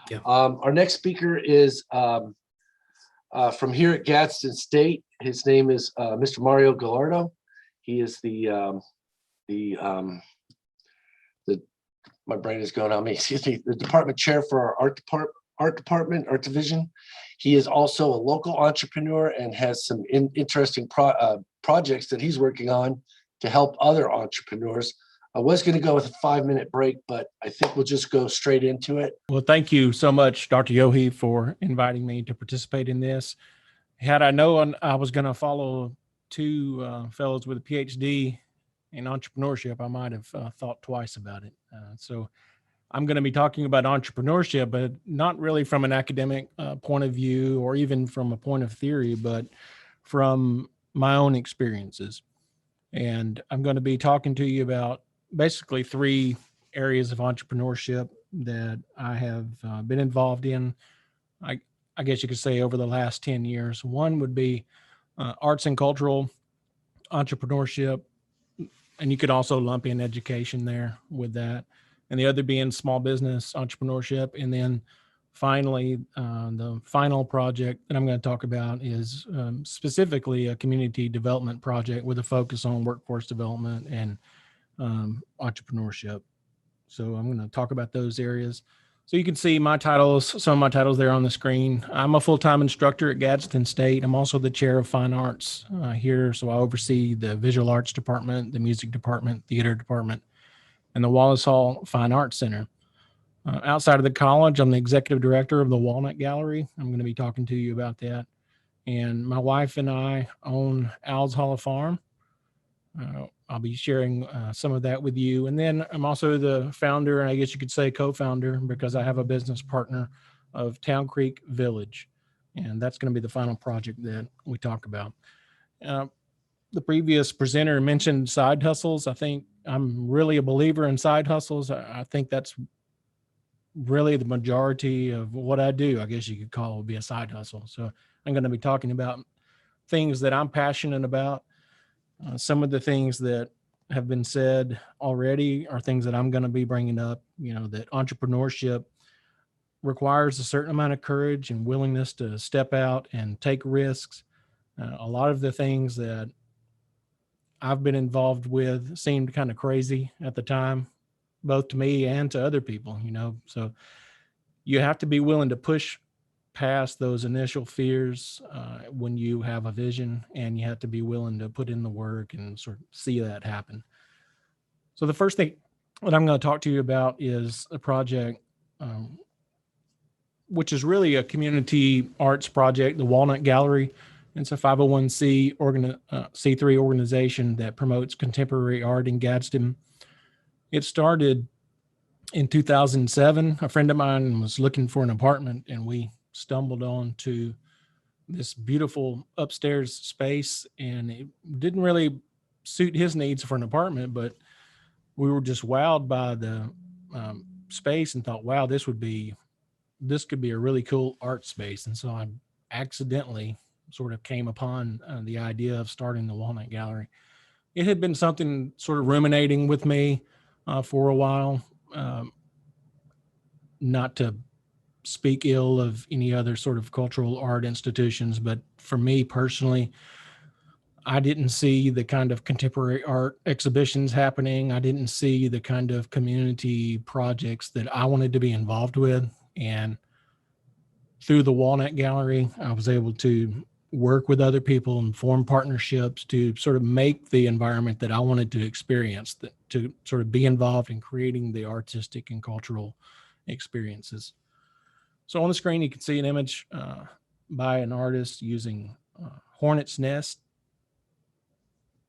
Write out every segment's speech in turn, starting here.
Yeah. Our next speaker is from here at Gadsden State. His name is Mr. Mario Gallardo. He is the my brain is going on me. Excuse me. The department chair for our art division. He is also a local entrepreneur and has some interesting projects that he's working on to help other entrepreneurs. I was going to go with a 5-minute break, but I think we'll just go straight into it. Well, thank you so much, Dr. Yohe, for inviting me to participate in this. Had I known I was going to follow two fellows with a PhD in entrepreneurship, I might have thought twice about it. So I'm going to be talking about entrepreneurship, but not really from an academic point of view or even from a point of theory, but from my own experiences. And I'm going to be talking to you about basically 3 areas of entrepreneurship that I have been involved in, I guess you could say, over the last 10 years. One would be arts and cultural entrepreneurship, and you could also lump in education there with that. And the other being small business entrepreneurship. And then finally, the final project that I'm going to talk about is specifically a community development project with a focus on workforce development and entrepreneurship. So I'm going to talk about those areas. So you can see my titles, some of my titles there on the screen. I'm a full-time instructor at Gadsden State. I'm also the chair of fine arts here. So I oversee the visual arts department, the music department, theater department, and the Wallace Hall Fine Arts Center. Outside of the college, I'm the executive director of the Walnut Gallery. I'm going to be talking to you about that. And my wife and I own Al's Hollow Farm. I'll be sharing some of that with you. And then I'm also the founder, and I guess you could say co-founder, because I have a business partner, of Town Creek Village. And that's going to be the final project that we talk about. The previous presenter mentioned side hustles. I think I'm really a believer in side hustles. I think that's really the majority of what I do, I guess you could call it, would be a side hustle. So I'm going to be talking about things that I'm passionate about. Some of the things that have been said already are things that I'm going to be bringing up, that entrepreneurship requires a certain amount of courage and willingness to step out and take risks. A lot of the things that I've been involved with seemed kind of crazy at the time, both to me and to other people, so you have to be willing to push past those initial fears when you have a vision, and you have to be willing to put in the work and sort of see that happen. So the first thing that I'm going to talk to you about is a project, which is really a community arts project, the Walnut Gallery. It's a 501c3 organization that promotes contemporary art in Gadsden. It started in 2007. A friend of mine was looking for an apartment, and we stumbled on to this beautiful upstairs space, and it didn't really suit his needs for an apartment, but we were just wowed by the space and thought, wow, this could be a really cool art space. And so I accidentally sort of came upon the idea of starting the Walnut Gallery. It had been something sort of ruminating with me for a while, not to speak ill of any other sort of cultural art institutions, but for me personally, I didn't see the kind of contemporary art exhibitions happening. I didn't see the kind of community projects that I wanted to be involved with. And through the Walnut Gallery, I was able to work with other people and form partnerships to sort of make the environment that I wanted to experience, to sort of be involved in creating the artistic and cultural experiences. So on the screen, you can see an image by an artist using hornet's nest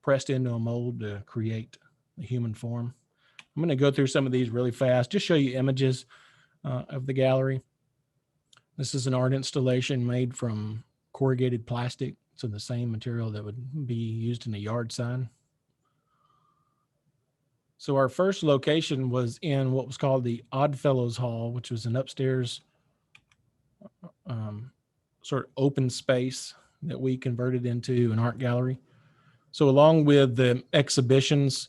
pressed into a mold to create a human form. I'm going to go through some of these really fast, just show you images of the gallery. This is an art installation made from corrugated plastic, so the same material that would be used in a yard sign. So our first location was in what was called the Oddfellows Hall, which was an upstairs sort of open space that we converted into an art gallery. So along with the exhibitions,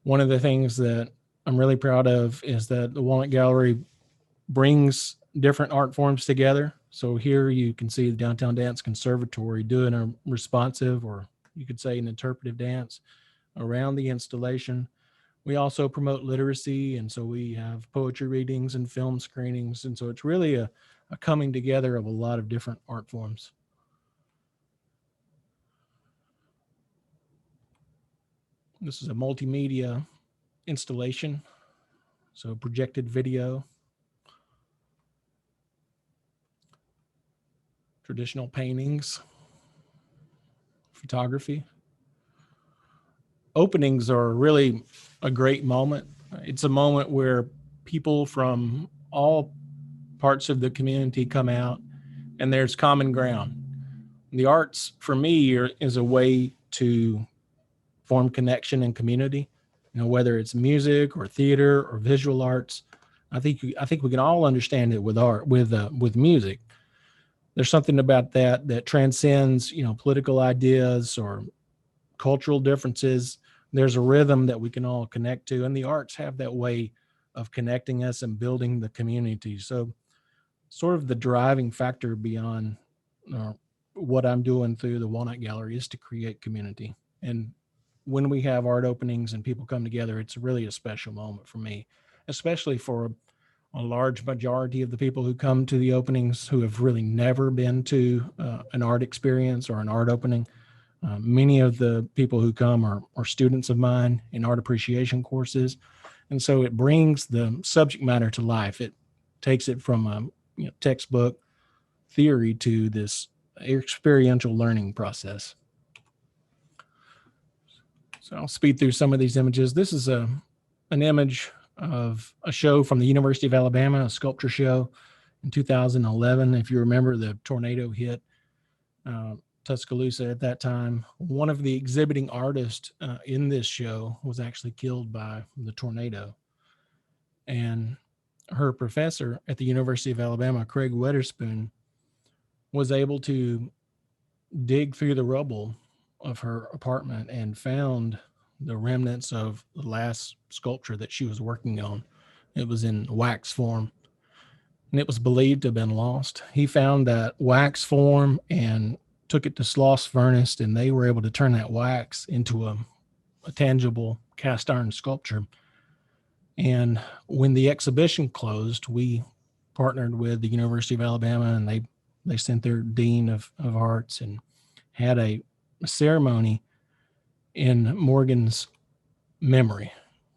one of the things that I'm really proud of is that the Walnut Gallery brings different art forms together. So here you can see the Downtown Dance Conservatory doing a responsive, or you could say an interpretive dance around the installation. We also promote literacy, and so we have poetry readings and film screenings. And so it's really a coming together of a lot of different art forms. This is a multimedia installation, so projected video, traditional paintings, photography. Openings are really a great moment. It's a moment where people from all parts of the community come out, and there's common ground. The arts, for me, is a way to form connection and community. You know, whether it's music or theater or visual arts, I think we can all understand it with art, with music. There's something about that transcends, you know, political ideas or cultural differences. There's a rhythm that we can all connect to, and the arts have that way of connecting us and building the community. So sort of the driving factor beyond what I'm doing through the Walnut Gallery is to create community. And when we have art openings and people come together, it's really a special moment for me, especially for a large majority of the people who come to the openings who have really never been to an art experience or an art opening. Many of the people who come are students of mine in art appreciation courses. And so it brings the subject matter to life. It takes it from a textbook theory to this experiential learning process. So I'll speed through some of these images. This is an image of a show from the University of Alabama, a sculpture show in 2011. If you remember, the tornado hit Tuscaloosa at that time. One of the exhibiting artists in this show was actually killed by the tornado. And her professor at the University of Alabama, Craig Weatherspoon, was able to dig through the rubble of her apartment and found the remnants of the last sculpture that she was working on. It was in wax form, and it was believed to have been lost. He found that wax form and took it to Sloss Furnace, and they were able to turn that wax into a tangible cast iron sculpture. And when the exhibition closed, we partnered with the University of Alabama, and they sent their dean of arts and had a ceremony in Morgan's memory.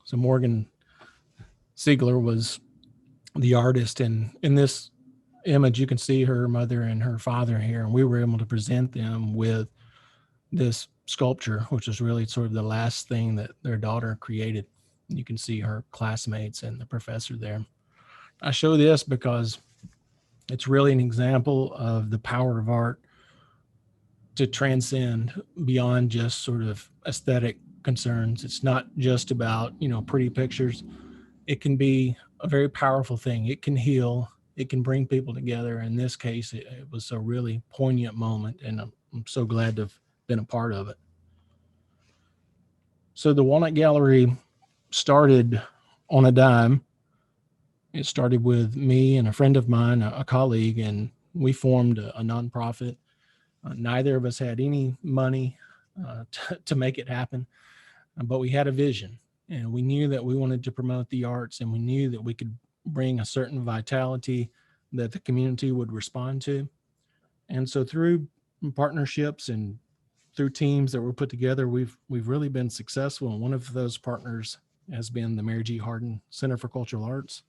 So Morgan Siegler was the artist, and in this image you can see her mother and her father here, and we were able to present them with this sculpture, which is really sort of the last thing that their daughter created. You can see her classmates and the professor there. I show this because it's really an example of the power of art to transcend beyond just sort of aesthetic concerns. It's not just about, you know, pretty pictures. It can be a very powerful thing. It can heal. It can bring people together. In this case, it was a really poignant moment, and I'm so glad to have been a part of it. So the Walnut Gallery started on a dime. It started with me and a friend of mine, a colleague, and we formed a nonprofit. Neither of us had any money to make it happen, but we had a vision, and we knew that we wanted to promote the arts, and we knew that we could bring a certain vitality that the community would respond to. And so through partnerships and through teams that were put together, we've really been successful. And one of those partners has been the Mary G. Hardin Center for Cultural Arts.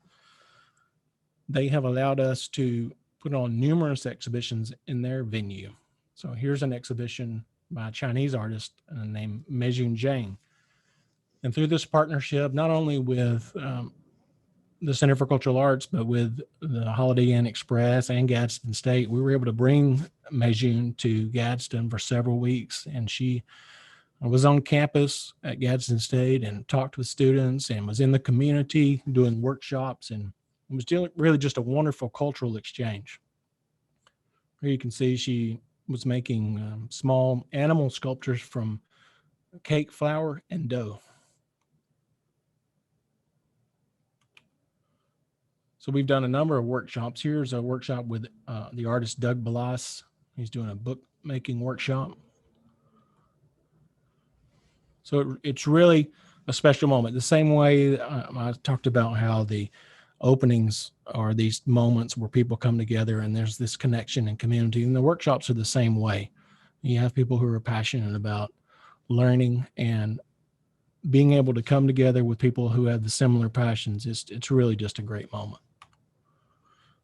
They have allowed us to put on numerous exhibitions in their venue. So here's an exhibition by a Chinese artist named Meijun Zhang. And through this partnership, not only with the Center for Cultural Arts, but with the Holiday Inn Express and Gadsden State, we were able to bring Meijun to Gadsden for several weeks. And she was on campus at Gadsden State and talked with students and was in the community doing workshops. And it was really just a wonderful cultural exchange. Here you can see she was making small animal sculptures from cake flour and dough. So we've done a number of workshops. Here's a workshop with the artist Doug Balas. He's doing a bookmaking workshop. So it's really a special moment. The same way I talked about how the openings are these moments where people come together and there's this connection and community. And the workshops are the same way. You have people who are passionate about learning and being able to come together with people who have the similar passions. It's really just a great moment.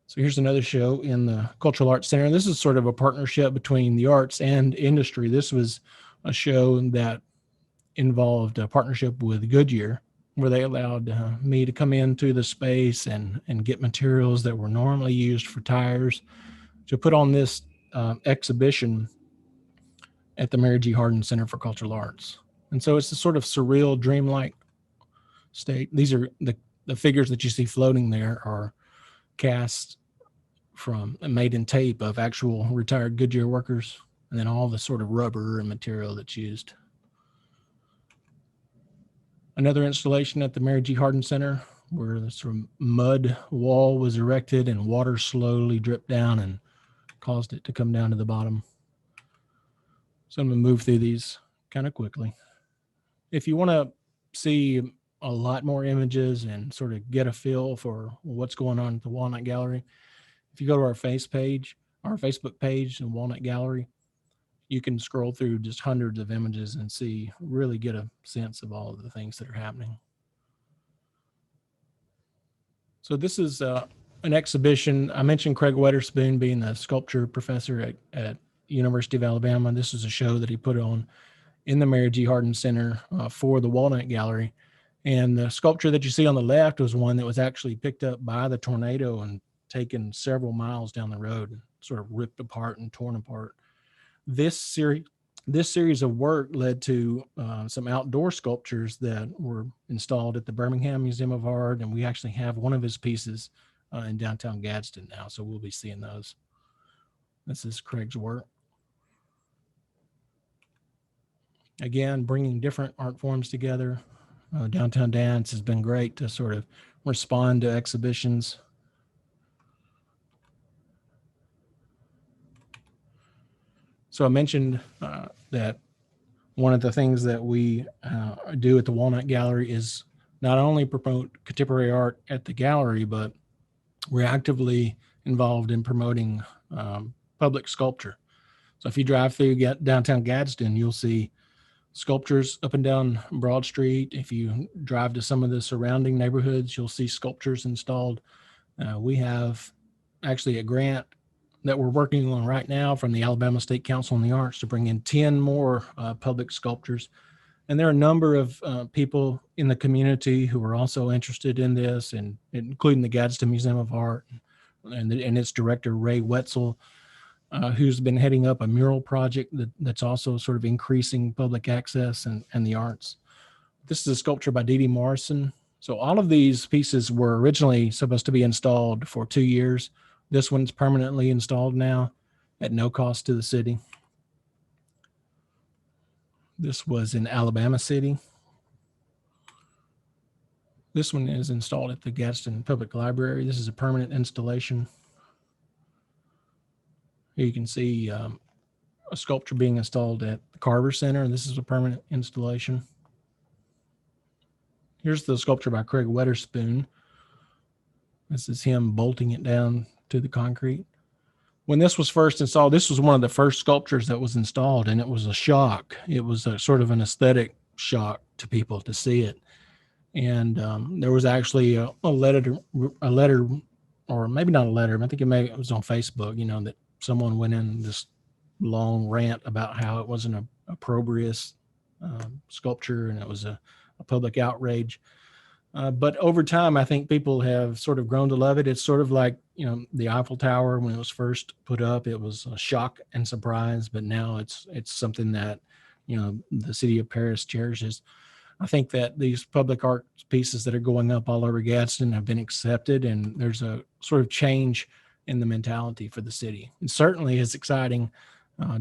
So here's another show in the Cultural Arts Center. This is sort of a partnership between the arts and industry. This was a show that involved a partnership with Goodyear, where they allowed me to come into the space and get materials that were normally used for tires to put on this exhibition at the Mary G. Hardin Center for Cultural Arts. And so it's a sort of surreal, dreamlike state. These are the figures that you see floating there are cast from made in tape of actual retired Goodyear workers, and then all the sort of rubber and material that's used. Another installation at the Mary G. Hardin Center where this sort of mud wall was erected and water slowly dripped down and caused it to come down to the bottom. So I'm going to move through these kind of quickly. If you want to see a lot more images and sort of get a feel for what's going on at the Walnut Gallery, if you go to our Facebook page, the Walnut Gallery, you can scroll through just hundreds of images and really get a sense of all of the things that are happening. So this is an exhibition. I mentioned Craig Weatherspoon being the sculpture professor at University of Alabama. This is a show that he put on in the Mary G. Hardin Center for the Walnut Gallery. And the sculpture that you see on the left was one that was actually picked up by the tornado and taken several miles down the road and sort of ripped apart and torn apart. This series of work led to some outdoor sculptures that were installed at the Birmingham Museum of Art, and we actually have one of his pieces in downtown Gadsden now, so we'll be seeing those. This is Craig's work. Again, bringing different art forms together. Downtown Dance has been great to sort of respond to exhibitions. So I mentioned that one of the things that we do at the Walnut Gallery is not only promote contemporary art at the gallery, but we're actively involved in promoting public sculpture. So if you drive through downtown Gadsden, you'll see sculptures up and down Broad Street. If you drive to some of the surrounding neighborhoods, you'll see sculptures installed. We have actually a grant that we're working on right now from the Alabama State Council on the Arts to bring in 10 more public sculptures. And there are a number of people in the community who are also interested in this, and including the Gadsden Museum of Art and its director, Ray Wetzel, who's been heading up a mural project that's also sort of increasing public access and the arts. This is a sculpture by Dee Dee Morrison. So all of these pieces were originally supposed to be installed for 2 years. This one's permanently installed now at no cost to the city. This was in Alabama City. This one is installed at the Gadsden Public Library. This is a permanent installation. Here you can see a sculpture being installed at the Carver Center. This is a permanent installation. Here's the sculpture by Craig Weatherspoon. This is him bolting it down to the concrete. When this was first installed, this was one of the first sculptures that was installed, and it was a shock. It was a sort of an aesthetic shock to people to see it. And there was actually a letter, or maybe not a letter, I think it was on Facebook, that someone went in this long rant about how it wasn't a opprobrious sculpture and it was a public outrage. But over time, I think people have sort of grown to love it. It's sort of like, the Eiffel Tower, when it was first put up, it was a shock and surprise, but now it's something that, the city of Paris cherishes. I think that these public art pieces that are going up all over Gadsden have been accepted, and there's a sort of change in the mentality for the city. It certainly is exciting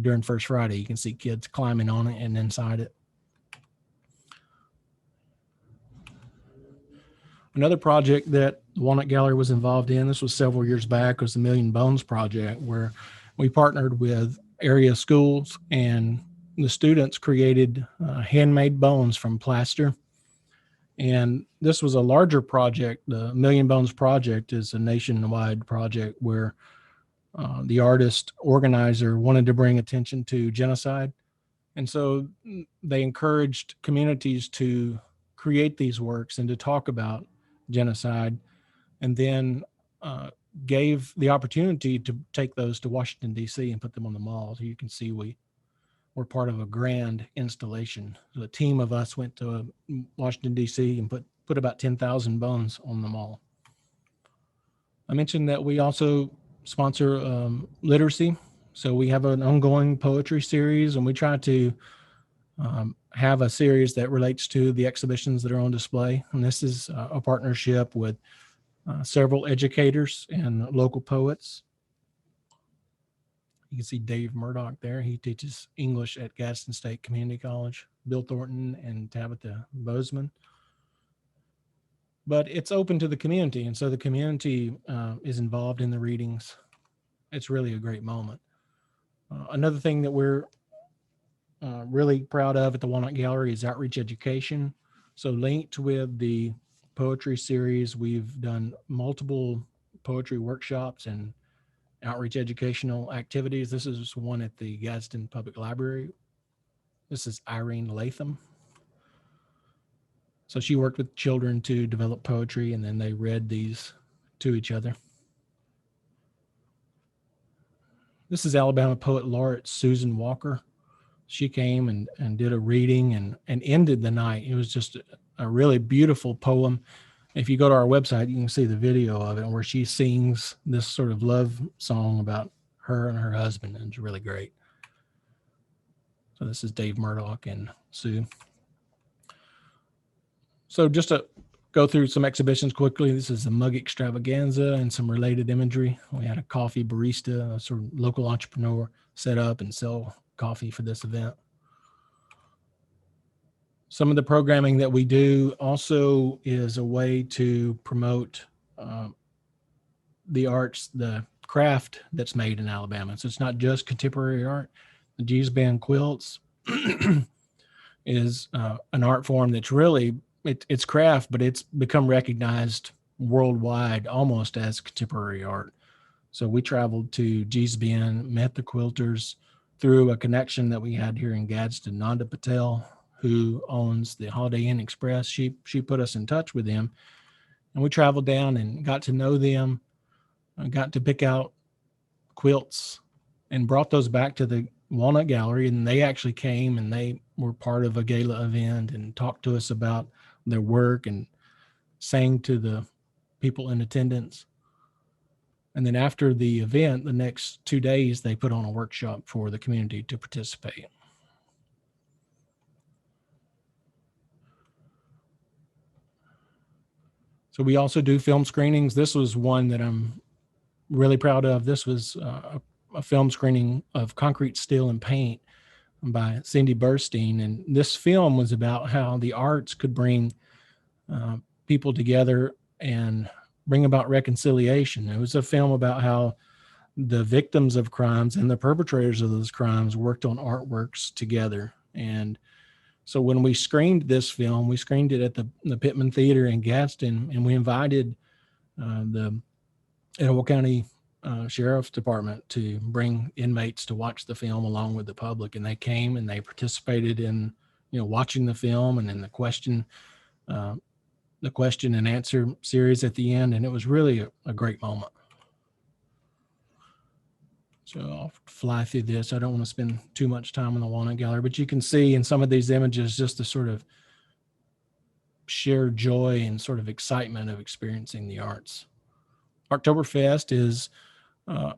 during First Friday. You can see kids climbing on it and inside it. Another project that the Walnut Gallery was involved in. This was several years back. It was the Million Bones Project, where we partnered with area schools, and the students created handmade bones from plaster. And this was a larger project. The Million Bones Project is a nationwide project where the artist organizer wanted to bring attention to genocide. And so they encouraged communities to create these works and to talk about genocide, and then gave the opportunity to take those to Washington, D.C. and put them on the mall. So you can see we were part of a grand installation. So a team of us went to Washington, D.C. and put about 10,000 bones on the mall. I mentioned that we also sponsor literacy. So we have an ongoing poetry series, and we try to have a series that relates to the exhibitions that are on display. And this is a partnership with several educators and local poets. You can see Dave Murdoch there. He teaches English at Gadsden State Community College, Bill Thornton and Tabitha Bozeman. But it's open to the community, and so the community is involved in the readings. It's really a great moment. Another thing that we're really proud of at the Walnut Gallery is outreach education. So linked with the poetry series, we've done multiple poetry workshops and outreach educational activities. This is one at the Gadsden Public Library. This is Irene Latham. So she worked with children to develop poetry, and then they read these to each other. This is Alabama Poet Laureate Susan Walker. She came and did a reading and ended the night. It was just a really beautiful poem. If you go to our website, you can see the video of it where she sings this sort of love song about her and her husband, and it's really great. So this is Dave Murdoch and Sue. So just to go through some exhibitions quickly, this is a mug extravaganza and some related imagery. We had a coffee barista, a sort of local entrepreneur, set up and sell coffee for this event. Some of the programming that we do also is a way to promote the arts, the craft that's made in Alabama. So it's not just contemporary art. The G's Band quilts is an art form that's really, it's craft, but it's become recognized worldwide almost as contemporary art. So we traveled to G's Bend, met the quilters through a connection that we had here in Gadsden. Nanda Patel, who owns the Holiday Inn Express, she put us in touch with them, and we traveled down and got to know them. I got to pick out quilts and brought those back to the Walnut Gallery, and they actually came and they were part of a gala event and talked to us about their work and sang to the people in attendance. And then after the event, the next 2 days, they put on a workshop for the community to participate. So we also do film screenings. This was one that I'm really proud of. This was a film screening of Concrete, Steel, and Paint by Cindy Burstein. And this film was about how the arts could bring people together and bring about reconciliation. It was a film about how the victims of crimes and the perpetrators of those crimes worked on artworks together. And so when we screened this film, we screened it at the Pittman Theater in Gadsden, and we invited the Etowah County Sheriff's Department to bring inmates to watch the film along with the public. And they came and they participated in, watching the film and in the question and answer series at the end. And it was really a great moment. So I'll fly through this. I don't want to spend too much time on the Walnut Gallery, but you can see in some of these images just the sort of shared joy and sort of excitement of experiencing the arts. Oktoberfest is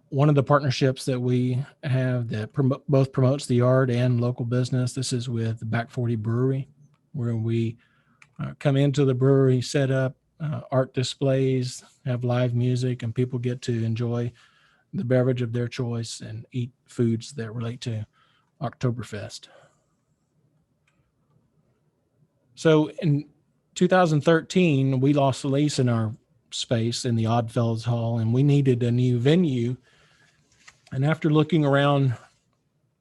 one of the partnerships that we have that both promotes the art and local business. This is with the Back 40 Brewery, where we come into the brewery, set up art displays, have live music, and people get to enjoy the beverage of their choice and eat foods that relate to Oktoberfest. So in 2013, we lost the lease in our space in the Oddfellows Hall, and we needed a new venue. And after looking around,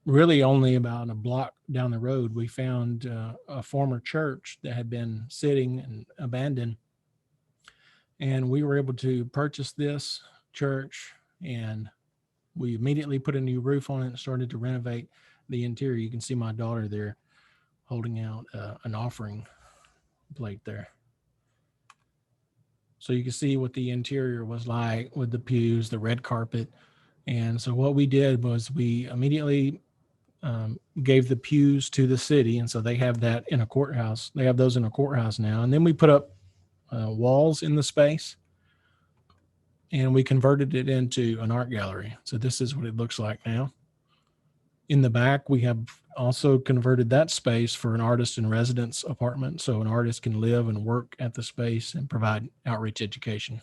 really only about a block down the road, we found a former church that had been sitting and abandoned. And we were able to purchase this church, and we immediately put a new roof on it and started to renovate the interior. You can see my daughter there holding out an offering plate there. So you can see what the interior was like with the pews, the red carpet. And so what we did was we immediately gave the pews to the city. And so they have that in a courthouse. They have those in a courthouse now. And then we put up walls in the space, and we converted it into an art gallery. So this is what it looks like now. In the back, we have also converted that space for an artist in residence apartment. So an artist can live and work at the space and provide outreach education.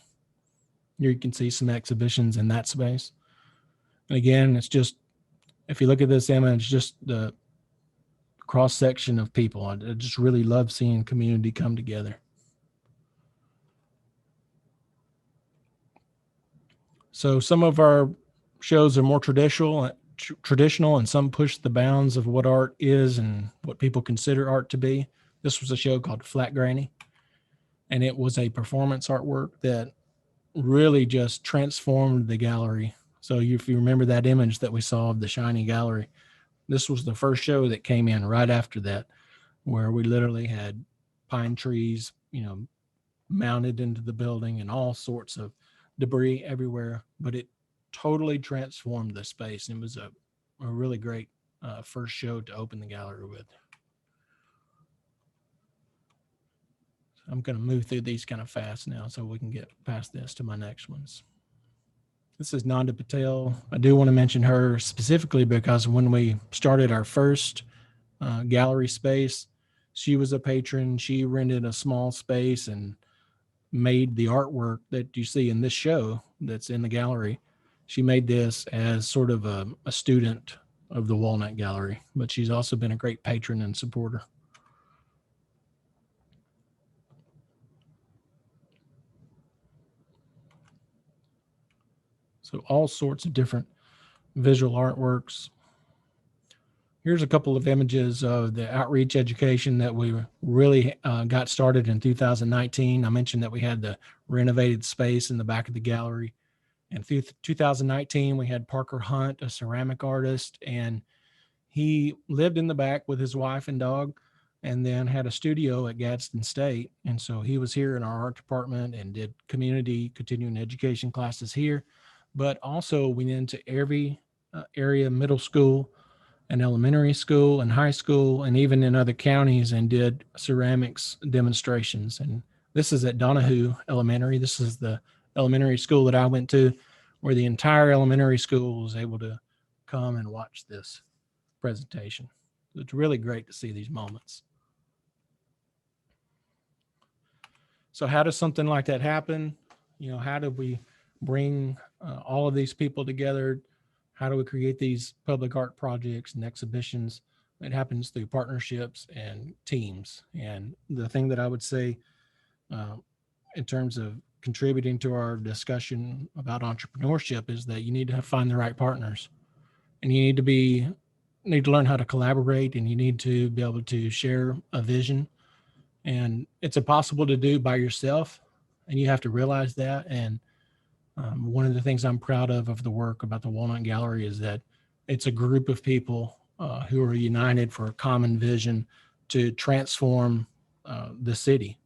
Here you can see some exhibitions in that space. And again, it's just, if you look at this image, just the cross section of people. I just really love seeing community come together. So some of our shows are more traditional, and some push the bounds of what art is and what people consider art to be. This was a show called Flat Granny, and it was a performance artwork that really just transformed the gallery. So if you remember that image that we saw of the shiny gallery, this was the first show that came in right after that, where we literally had pine trees, mounted into the building and all sorts of debris everywhere, but it totally transformed the space. It was a really great first show to open the gallery with. I'm going to move through these kind of fast now so we can get past this to my next ones. This is Nanda Patel. I do want to mention her specifically because when we started our first gallery space, she was a patron. She rented a small space and made the artwork that you see in this show that's in the gallery. She made this as sort of a student of the Walnut Gallery, but she's also been a great patron and supporter. So all sorts of different visual artworks. Here's a couple of images of the outreach education that we really got started in 2019. I mentioned that we had the renovated space in the back of the gallery. And through 2019, we had Parker Hunt, a ceramic artist, and he lived in the back with his wife and dog, and then had a studio at Gadsden State. And so he was here in our art department and did community continuing education classes here. But also went into every area middle school and elementary school and high school, and even in other counties, and did ceramics demonstrations. And this is at Donahue Elementary. This is the elementary school that I went to, where the entire elementary school was able to come and watch this presentation. It's really great to see these moments. So how does something like that happen? How do we bring all of these people together? How do we create these public art projects and exhibitions? It happens through partnerships and teams. And the thing that I would say in terms of contributing to our discussion about entrepreneurship is that you need to find the right partners, and you need to learn how to collaborate, and you need to be able to share a vision. And it's impossible to do by yourself, and you have to realize that. And one of the things I'm proud of the work about the Walnut Gallery is that it's a group of people who are united for a common vision to transform the city.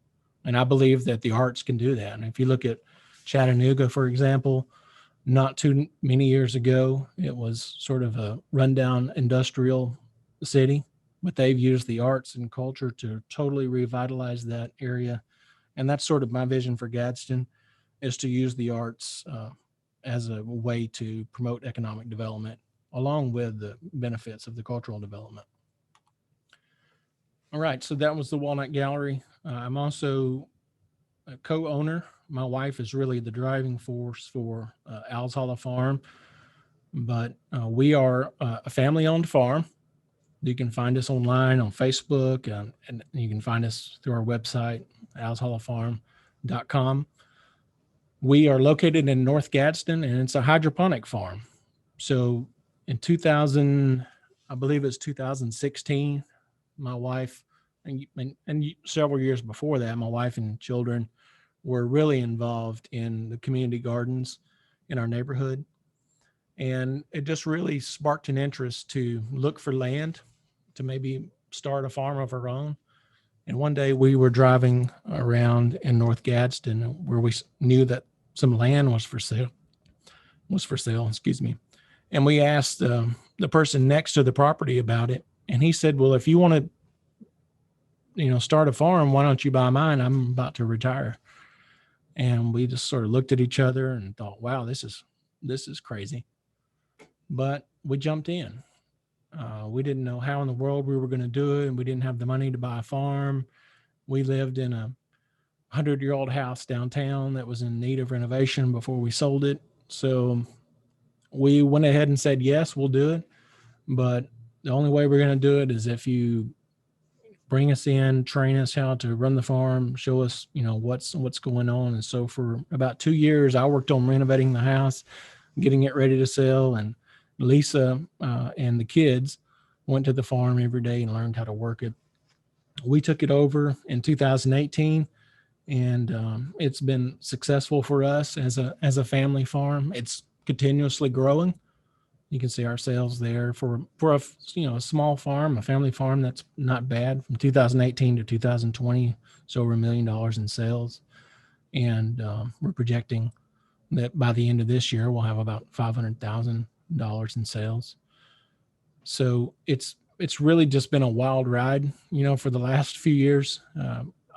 And I believe that the arts can do that. And if you look at Chattanooga, for example, not too many years ago, it was sort of a rundown industrial city, but they've used the arts and culture to totally revitalize that area. And that's sort of my vision for Gadsden, is to use the arts as a way to promote economic development, along with the benefits of the cultural development. All right, so that was the Walnut Gallery. I'm also a co-owner. My wife is really the driving force for Al's Hollow Farm, but we are a family-owned farm. You can find us online on Facebook, and you can find us through our website, alshollowfarm.com. We are located in North Gadsden, and it's a hydroponic farm. So in 2000, I believe it's 2016, my wife and several years before that, my wife and children were really involved in the community gardens in our neighborhood. And it just really sparked an interest to look for land to maybe start a farm of our own. And one day we were driving around in North Gadsden where we knew that some land was for sale, excuse me. And we asked the person next to the property about it. And he said, well, if you want to, start a farm, why don't you buy mine? I'm about to retire. And we just sort of looked at each other and thought, wow, this is crazy. But we jumped in. We didn't know how in the world we were going to do it. And we didn't have the money to buy a farm. We lived in a 100-year-old house downtown that was in need of renovation before we sold it. So we went ahead and said, yes, we'll do it. But the only way we're going to do it is if you bring us in, train us how to run the farm, show us, what's going on. And so for about 2 years, I worked on renovating the house, getting it ready to sell. And Lisa and the kids went to the farm every day and learned how to work it. We took it over in 2018, and it's been successful for us as a family farm. It's continuously growing. You can see our sales there for a small farm, a family farm. That's not bad. From 2018 to 2020, so over $1 million in sales, and we're projecting that by the end of this year we'll have about $500,000 in sales. So it's really just been a wild ride, for the last few years.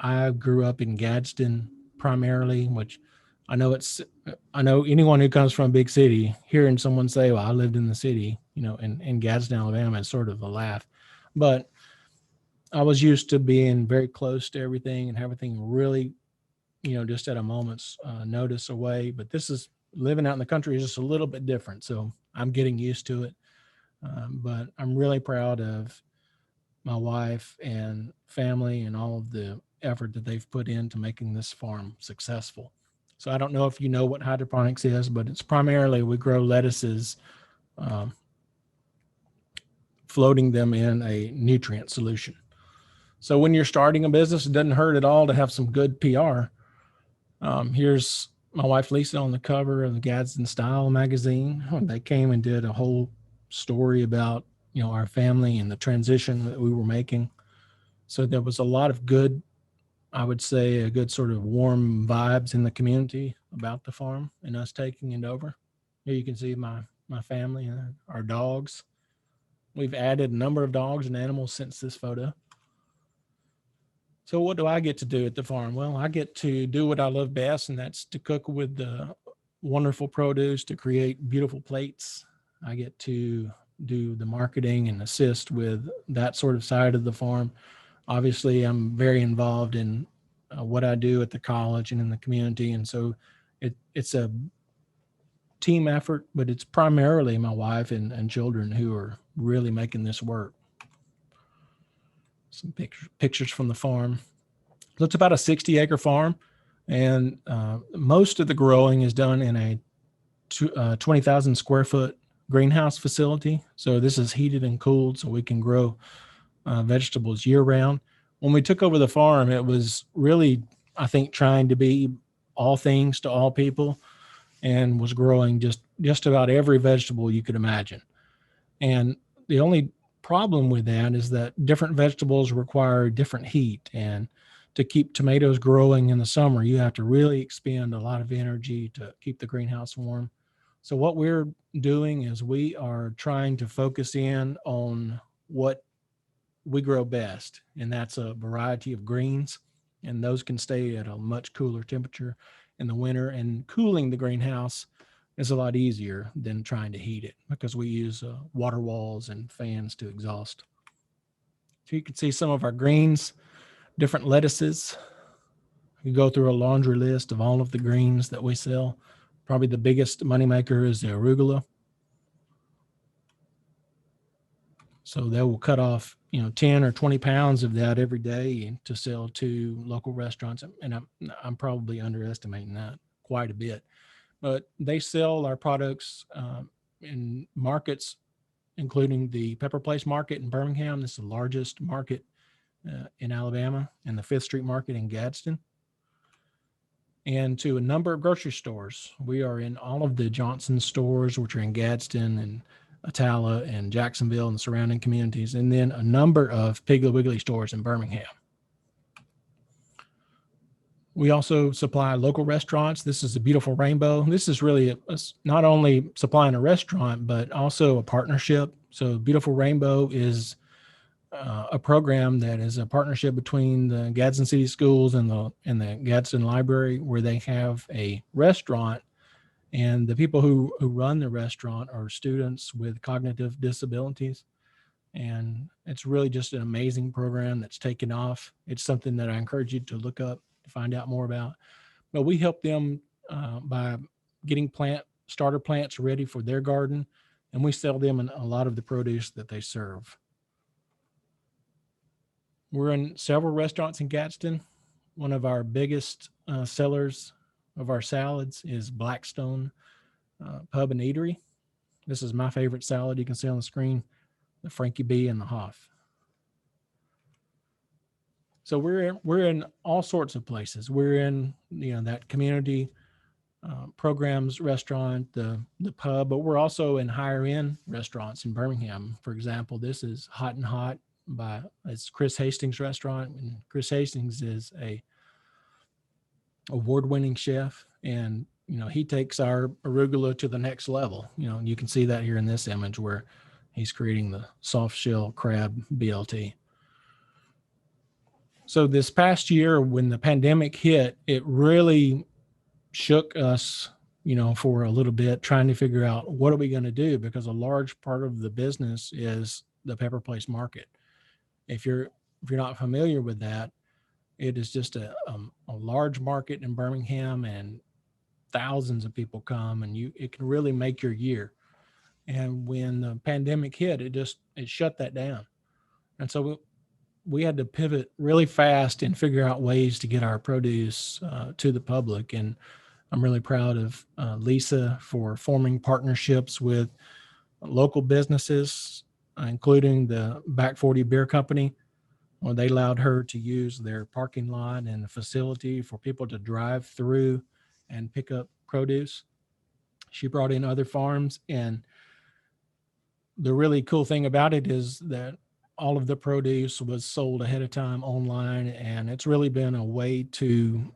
I grew up in Gadsden primarily, which I know anyone who comes from a big city, hearing someone say, well, I lived in the city, in Gadsden, Alabama, is sort of a laugh. But I was used to being very close to everything and everything really, just at a moment's notice away. But this is living out in the country is just a little bit different. So I'm getting used to it. But I'm really proud of my wife and family and all of the effort that they've put into making this farm successful. So I don't know if you know what hydroponics is, but it's primarily we grow lettuces, floating them in a nutrient solution. So when you're starting a business, it doesn't hurt at all to have some good PR. Here's my wife, Lisa, on the cover of the Gadsden Style magazine. They came and did a whole story about, our family and the transition that we were making. So there was a lot of good, I would say, a good sort of warm vibes in the community about the farm and us taking it over. Here you can see my family and our dogs. We've added a number of dogs and animals since this photo. So what do I get to do at the farm? Well, I get to do what I love best, and that's to cook with the wonderful produce, to create beautiful plates. I get to do the marketing and assist with that sort of side of the farm. Obviously, I'm very involved in what I do at the college and in the community. And so it's a team effort, but it's primarily my wife and children who are really making this work. Some pictures from the farm. So it's about a 60-acre farm, and most of the growing is done in a 20,000 square foot greenhouse facility. So this is heated and cooled so we can grow vegetables year round. When we took over the farm, it was really, I think, trying to be all things to all people, and was growing just about every vegetable you could imagine. And the only problem with that is that different vegetables require different heat, and to keep tomatoes growing in the summer, you have to really expend a lot of energy to keep the greenhouse warm. So what we're doing is we are trying to focus in on what we grow best, and that's a variety of greens, and those can stay at a much cooler temperature in the winter, and cooling the greenhouse is a lot easier than trying to heat it because we use water walls and fans to exhaust. So you can see some of our greens, different lettuces. You go through a laundry list of all of the greens that we sell. Probably the biggest moneymaker is the arugula. So they will cut off, 10 or 20 pounds of that every day to sell to local restaurants. And I'm probably underestimating that quite a bit. But they sell our products in markets, including the Pepper Place Market in Birmingham. This is the largest market in Alabama, and the Fifth Street Market in Gadsden, and to a number of grocery stores. We are in all of the Johnson stores, which are in Gadsden and Atala and Jacksonville and the surrounding communities, and then a number of Piggly Wiggly stores in Birmingham. We also supply local restaurants. This is a beautiful rainbow. This is really not only supplying a restaurant, but also a partnership. So Beautiful Rainbow is a program that is a partnership between the Gadsden City Schools and the Gadsden Library, where they have a restaurant, and the people who run the restaurant are students with cognitive disabilities. And it's really just an amazing program that's taken off. It's something that I encourage you to look up to find out more about. But we help them by getting starter plants ready for their garden, and we sell them a lot of the produce that they serve. We're in several restaurants in Gadsden. One of our biggest sellers of our salads is Blackstone Pub and Eatery. This is my favorite salad. You can see on the screen, the Frankie B and the Hoff. So we're in all sorts of places. We're in that community programs restaurant, the pub, but we're also in higher end restaurants in Birmingham. For example, this is Hot and Hot it's Chris Hastings restaurant, and Chris Hastings is a award-winning chef, and he takes our arugula to the next level. You can see that here in this image where he's creating the soft shell crab BLT. So this past year, when the pandemic hit, it really shook us, for a little bit, trying to figure out what are we going to do, because a large part of the business is the Pepper Place Market. If you're not familiar with that, it is just a large market in Birmingham, and thousands of people come, and it can really make your year. And when the pandemic hit, it shut that down. And so we had to pivot really fast and figure out ways to get our produce to the public. And I'm really proud of Lisa for forming partnerships with local businesses, including the Back 40 Beer Company. Well, they allowed her to use their parking lot and the facility for people to drive through and pick up produce. She brought in other farms, and the really cool thing about it is that all of the produce was sold ahead of time online, and it's really been a way to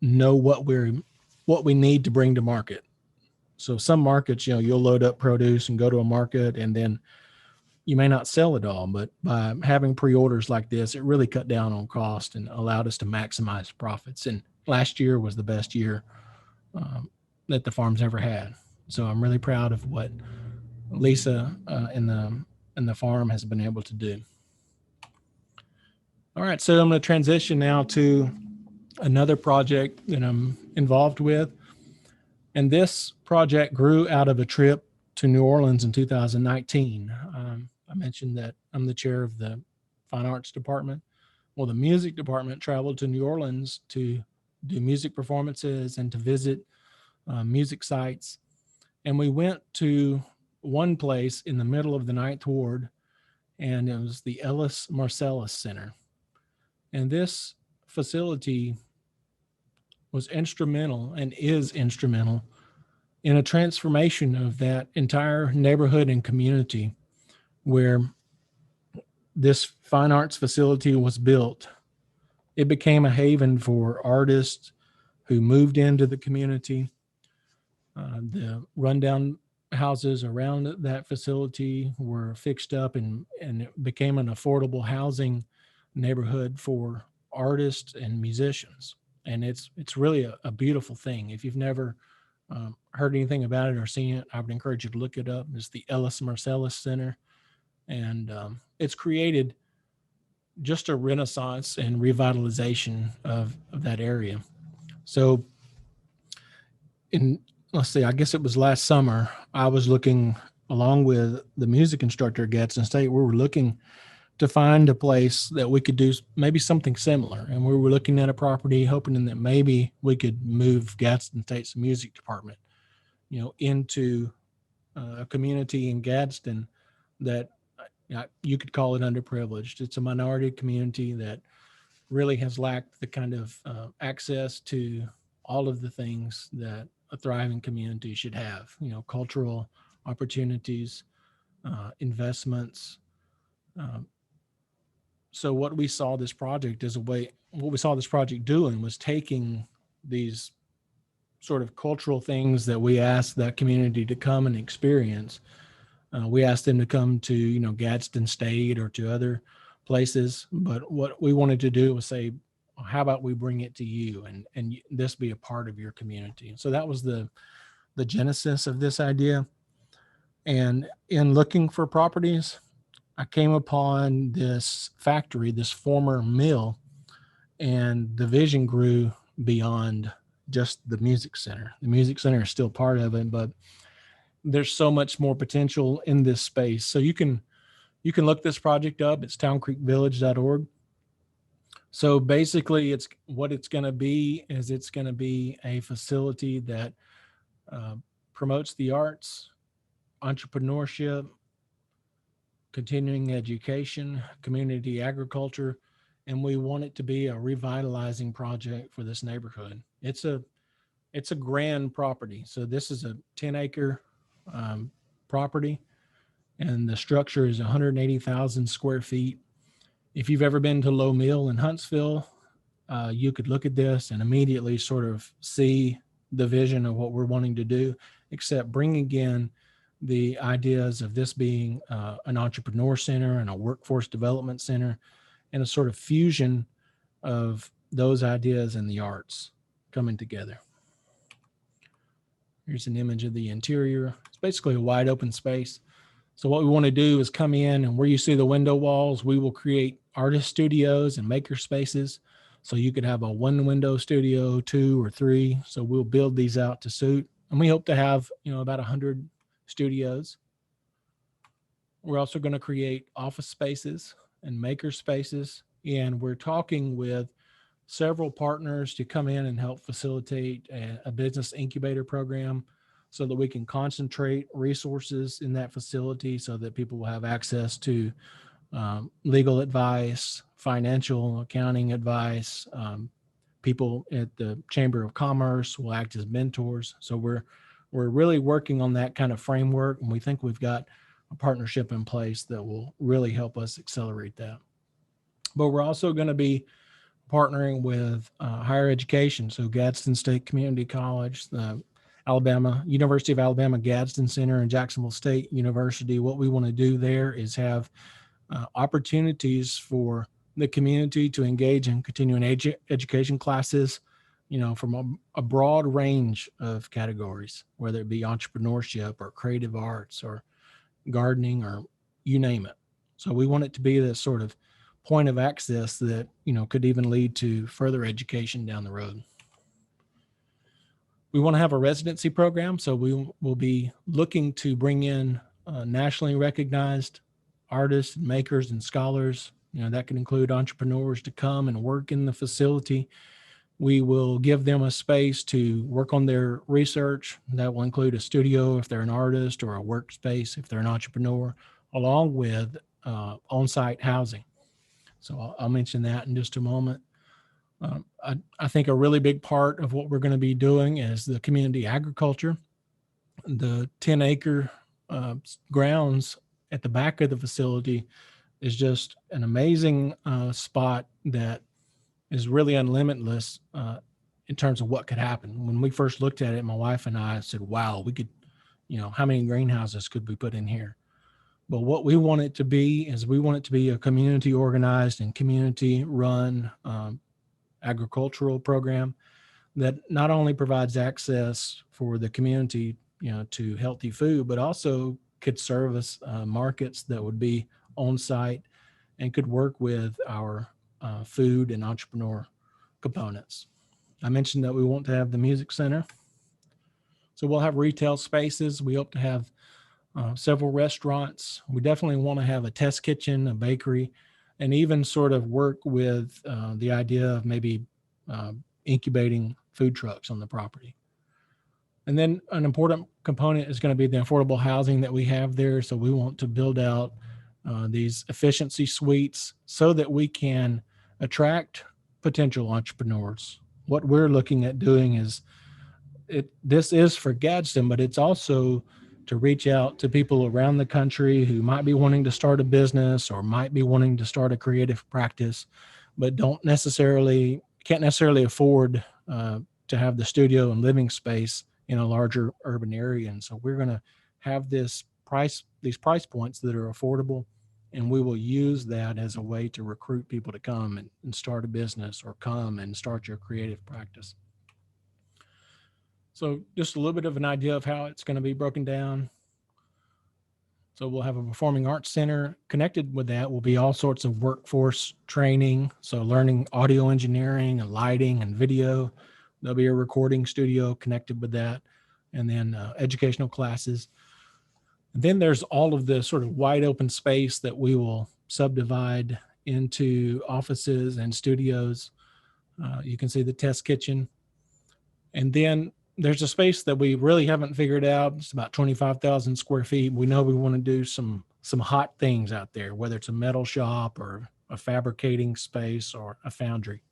know what we need to bring to market. So some markets, you'll load up produce and go to a market, and then you may not sell it all, but by having pre-orders like this, it really cut down on cost and allowed us to maximize profits. And last year was the best year that the farm's ever had. So I'm really proud of what Lisa and the farm has been able to do. All right, so I'm going to transition now to another project that I'm involved with. And this project grew out of a trip to New Orleans in 2019. I mentioned that I'm the chair of the Fine Arts Department. Well, the music department traveled to New Orleans to do music performances and to visit music sites. And we went to one place in the middle of the Ninth Ward, and it was the Ellis Marcellus Center. And this facility was instrumental and is instrumental in a transformation of that entire neighborhood and community where this fine arts facility was built. It became a haven for artists who moved into the community. The rundown houses around that facility were fixed up, and it became an affordable housing neighborhood for artists and musicians. And it's really a beautiful thing. If you've never heard anything about it or seen it, I would encourage you to look it up. It's the Ellis Marcellus Center. And it's created just a renaissance and revitalization of that area. So I guess it was last summer, I was looking along with the music instructor at Gadsden State. We were looking to find a place that we could do maybe something similar. And we were looking at a property, hoping that maybe we could move Gadsden State's music department, into a community in Gadsden that you could call it underprivileged. It's a minority community that really has lacked the kind of access to all of the things that a thriving community should have, cultural opportunities, investments. So what we saw this project doing was taking these sort of cultural things that we asked that community to come and experience. We asked them to come to, Gadsden State or to other places, but what we wanted to do was say, how about we bring it to you and this be a part of your community? So that was the genesis of this idea. And in looking for properties, I came upon this factory, this former mill, and the vision grew beyond just the music center. The music center is still part of it, but there's so much more potential in this space. So you can look this project up. It's towncreekvillage.org. So basically it's going to be a facility that promotes the arts, entrepreneurship, continuing education, community agriculture, and we want it to be a revitalizing project for this neighborhood. It's a grand property. So this is a 10-acre property, and the structure is 180,000 square feet. If you've ever been to Low Mill in Huntsville, you could look at this and immediately sort of see the vision of what we're wanting to do, except bringing in the ideas of this being an entrepreneur center and a workforce development center, and a sort of fusion of those ideas and the arts coming together. Here's an image of the interior. It's basically a wide open space. So what we want to do is come in, and where you see the window walls, we will create artist studios and maker spaces. So you could have a 1-window studio, 2 or 3. So we'll build these out to suit. And we hope to have, about 100 studios. We're also going to create office spaces and maker spaces. And we're talking with several partners to come in and help facilitate a business incubator program so that we can concentrate resources in that facility so that people will have access to legal advice, financial accounting advice. People at the Chamber of Commerce will act as mentors. So we're really working on that kind of framework, and we think we've got a partnership in place that will really help us accelerate that. But we're also going to be partnering with higher education. So Gadsden State Community College, the University of Alabama Gadsden Center, and Jacksonville State University. What we want to do there is have opportunities for the community to engage in continuing education classes, from a broad range of categories, whether it be entrepreneurship or creative arts or gardening or you name it. So we want it to be this sort of point of access that, could even lead to further education down the road. We want to have a residency program. So we will be looking to bring in nationally recognized artists, makers, and scholars. That can include entrepreneurs to come and work in the facility. We will give them a space to work on their research. That will include a studio if they're an artist, or a workspace if they're an entrepreneur, along with on-site housing. So I'll mention that in just a moment. I think a really big part of what we're going to be doing is the community agriculture. The 10-acre grounds at the back of the facility is just an amazing spot that is really unlimitless in terms of what could happen. When we first looked at it, my wife and I said, wow, we could, how many greenhouses could we put in here? But what we want it to be is we want it to be a community organized and community run agricultural program that not only provides access for the community, to healthy food, but also could service markets that would be on site and could work with our food and entrepreneur components. I mentioned that we want to have the music center. So we'll have retail spaces. We hope to have several restaurants. We definitely want to have a test kitchen, a bakery. and even sort of work with the idea of maybe incubating food trucks on the property. And then an important component is going to be the affordable housing that we have there. So we want to build out these efficiency suites so that we can attract potential entrepreneurs. What we're looking at doing is this is for Gadsden, but it's also to reach out to people around the country who might be wanting to start a business or might be wanting to start a creative practice, but can't necessarily afford to have the studio and living space in a larger urban area. And so we're going to have these price points that are affordable, and we will use that as a way to recruit people to come and start a business or come and start your creative practice. So just a little bit of an idea of how it's going to be broken down. So we'll have a performing arts center. Connected with that will be all sorts of workforce training. So learning audio engineering and lighting and video. There'll be a recording studio connected with that, and then educational classes. And then there's all of the sort of wide open space that we will subdivide into offices and studios. You can see the test kitchen. And then there's a space that we really haven't figured out. It's about 25,000 square feet. We know we want to do some hot things out there, whether it's a metal shop or a fabricating space or a foundry.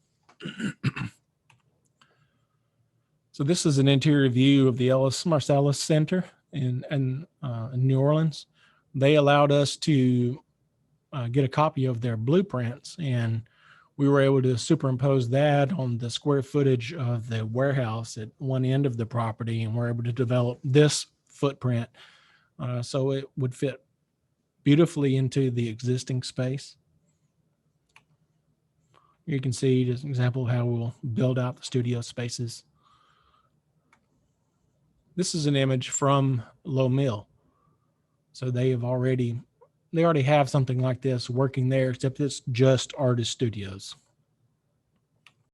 So this is an interior view of the Ellis Marcellus Center in New Orleans. They allowed us to get a copy of their blueprints, and we were able to superimpose that on the square footage of the warehouse at one end of the property, and we're able to develop this footprint so it would fit beautifully into the existing space. You can see just an example of how we'll build out the studio spaces. This is an image from Low Mill. So they already have something like this working there, except it's just artist studios.